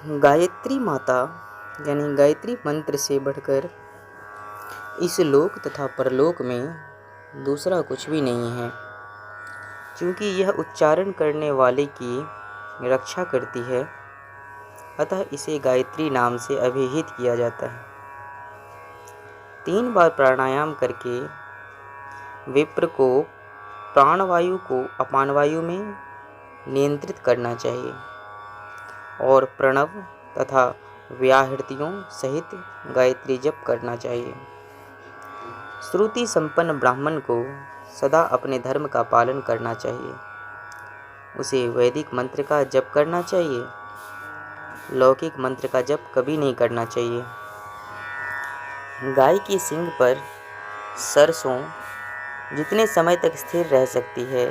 गायत्री माता यानी गायत्री मंत्र से बढ़कर इस लोक तथा परलोक में दूसरा कुछ भी नहीं है, क्योंकि यह उच्चारण करने वाले की रक्षा करती है। अतः इसे गायत्री नाम से अभिहित किया जाता है। 3 बार प्राणायाम करके विप्र को प्राणवायु को अपान वायु में नियंत्रित करना चाहिए और प्रणव तथा व्याहृतियों सहित गायत्री जप करना चाहिए। श्रुति संपन्न ब्राह्मण को सदा अपने धर्म का पालन करना चाहिए। उसे वैदिक मंत्र का जप करना चाहिए, लौकिक मंत्र का जप कभी नहीं करना चाहिए। गाय की सींग पर सरसों जितने समय तक स्थिर रह सकती है,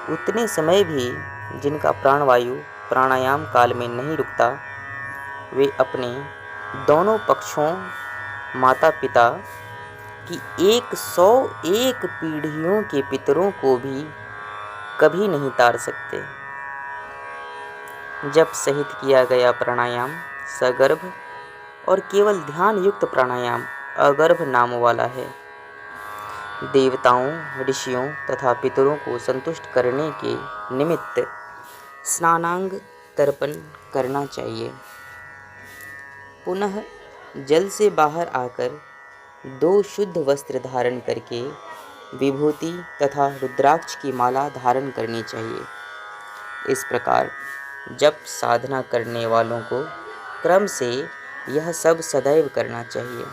उतने समय भी जिनका प्राणवायु प्राणायाम काल में नहीं रुकता, वे अपने दोनों पक्षों माता पिता की 101 पीढ़ियों के पितरों को भी कभी नहीं तार सकते। जब सहित किया गया प्राणायाम सगर्भ और केवल ध्यान युक्त प्राणायाम अगर्भ नाम वाला है। देवताओं, ऋषियों तथा पितरों को संतुष्ट करने के निमित्त स्नानांग तर्पण करना चाहिए। पुनः जल से बाहर आकर 2 शुद्ध वस्त्र धारण करके विभूति तथा रुद्राक्ष की माला धारण करनी चाहिए। इस प्रकार जप साधना करने वालों को क्रम से यह सब सदैव करना चाहिए।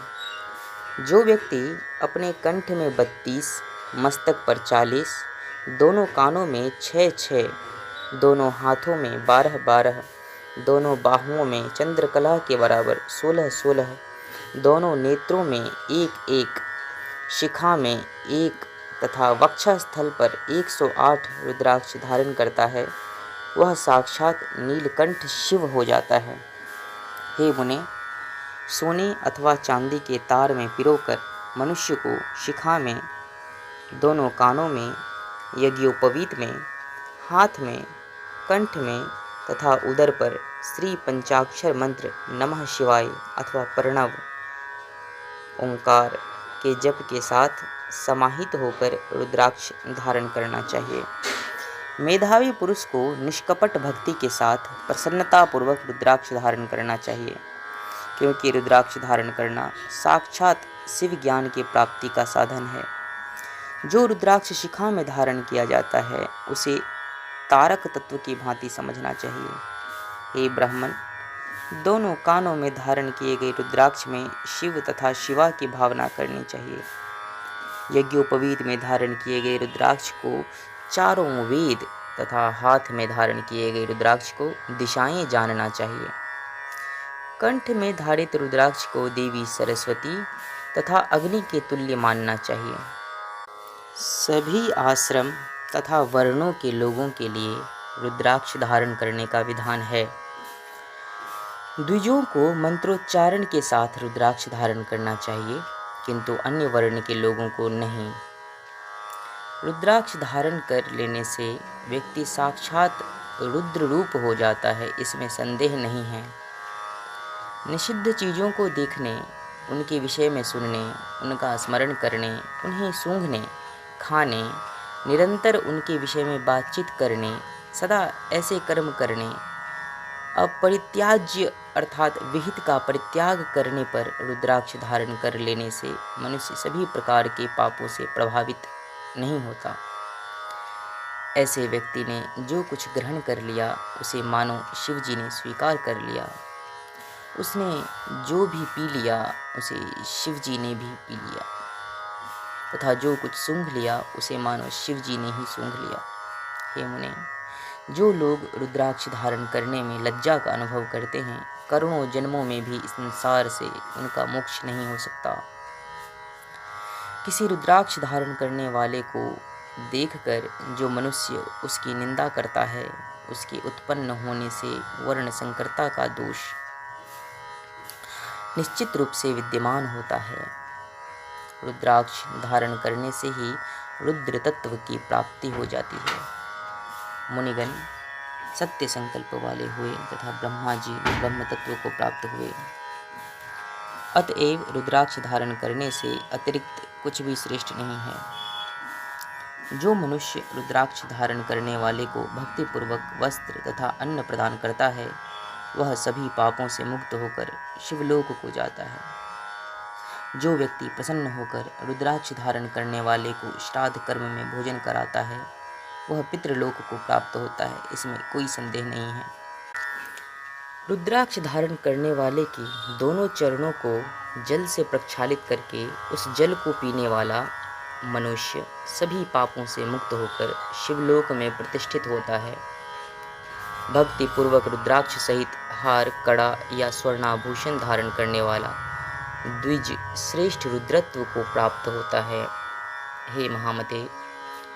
जो व्यक्ति अपने कंठ में 32, मस्तक पर 40, दोनों कानों में 6-6, दोनों हाथों में 12-12, दोनों बाहुओं में चंद्रकला के बराबर 16-16, दोनों नेत्रों में 1-1, शिखा में 1 तथा वक्षस्थल पर 108 रुद्राक्ष धारण करता है, वह साक्षात नीलकंठ शिव हो जाता है। हे मुने, सोने अथवा चांदी के तार में पिरोकर मनुष्य को शिखा में, दोनों कानों में, यज्ञोपवीत में, हाथ में, कंठ में तथा उदर पर श्री पंचाक्षर मंत्र नमः शिवाय अथवा प्रणव ओंकार के जप के साथ समाहित होकर रुद्राक्ष धारण करना चाहिए। मेधावी पुरुष को निष्कपट भक्ति के साथ प्रसन्नतापूर्वक रुद्राक्ष धारण करना चाहिए, क्योंकि रुद्राक्ष धारण करना साक्षात शिव ज्ञान की प्राप्ति का साधन है। जो रुद्राक्ष शिखा में धारण किया जाता है, उसे तारक तत्व की भांति समझना चाहिए। हे ब्राह्मण, दोनों कानों में धारण किए गए रुद्राक्ष में शिव तथा शिवा की भावना करनी चाहिए। यज्ञोपवीत में धारण किए गए रुद्राक्ष को चारों वेद तथा हाथ में धारण किए गए रुद्राक्ष को दिशाएं जानना चाहिए। कंठ में धारित रुद्राक्ष को देवी सरस्वती तथा अग्नि के तुल्य मानना चाहिए। सभी आश्रम तथा वर्णों के लोगों के लिए रुद्राक्ष धारण करने का विधान है। द्विजों को मंत्रोच्चारण के साथ रुद्राक्ष धारण करना चाहिए, किंतु अन्य वर्ण के लोगों को नहीं। रुद्राक्ष धारण कर लेने से व्यक्ति साक्षात रुद्र रूप हो जाता है, इसमें संदेह नहीं है। निषिद्ध चीज़ों को देखने, उनके विषय में सुनने, उनका स्मरण करने, उन्हें सूंघने, खाने, निरंतर उनके विषय में बातचीत करने, सदा ऐसे कर्म करने, अपरित्याज्य अर्थात विहित का परित्याग करने पर रुद्राक्ष धारण कर लेने से मनुष्य सभी प्रकार के पापों से प्रभावित नहीं होता। ऐसे व्यक्ति ने जो कुछ ग्रहण कर लिया, उसे मानो शिव जी ने स्वीकार कर लिया। उसने जो भी पी लिया, उसे शिव जी ने भी पी लिया, तथा जो कुछ सूंघ लिया, उसे मानो शिव जी ने ही सूंघ लिया। हे मुने, जो लोग रुद्राक्ष धारण करने में लज्जा का अनुभव करते हैं, करोड़ों जन्मों में भी इस संसार से उनका मोक्ष नहीं हो सकता। किसी रुद्राक्ष धारण करने वाले को देखकर जो मनुष्य उसकी निंदा करता है, उसके उत्पन्न होने से वर्ण संकरता का दोष निश्चित रूप से विद्यमान होता है। रुद्राक्ष धारण करने से ही रुद्र तत्व की प्राप्ति हो जाती है। मुनिगण, सत्य संकल्प वाले हुए तथा ब्रह्मा जी ब्रह्म तत्व को प्राप्त हुए। अतएव रुद्राक्ष धारण करने से अतिरिक्त कुछ भी श्रेष्ठ नहीं है। जो मनुष्य रुद्राक्ष धारण करने वाले को भक्तिपूर्वक वस्त्र तथा अन्न प्रदान करता है, वह सभी पापों से मुक्त होकर शिवलोक को जाता है। जो व्यक्ति प्रसन्न होकर रुद्राक्ष धारण करने वाले को श्राद्ध कर्म में भोजन कराता है, वह पितृलोक को प्राप्त होता है, इसमें कोई संदेह नहीं है। रुद्राक्ष धारण करने वाले के दोनों चरणों को जल से प्रक्षालित करके उस जल को पीने वाला मनुष्य सभी पापों से मुक्त होकर शिवलोक में प्रतिष्ठित होता है। भक्ति पूर्वक रुद्राक्ष सहित हार, कड़ा या स्वर्णाभूषण धारण करने वाला द्विज श्रेष्ठ रुद्रत्व को प्राप्त होता है। हे महामते,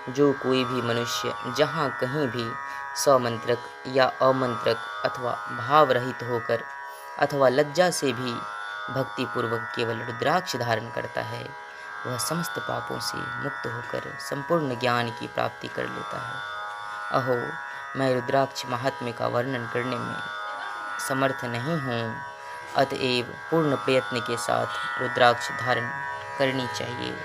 जो कोई भी मनुष्य जहाँ कहीं भी समंत्रक या अमंत्रक अथवा भाव रहित होकर अथवा लज्जा से भी भक्ति पूर्वक केवल रुद्राक्ष धारण करता है, वह समस्त पापों से मुक्त होकर संपूर्ण ज्ञान की प्राप्ति कर लेता है। अहो, मैं रुद्राक्ष महात्म्य का वर्णन करने में समर्थ नहीं हूँ, अतएव पूर्ण प्रयत्न के साथ रुद्राक्ष धारण करनी चाहिए।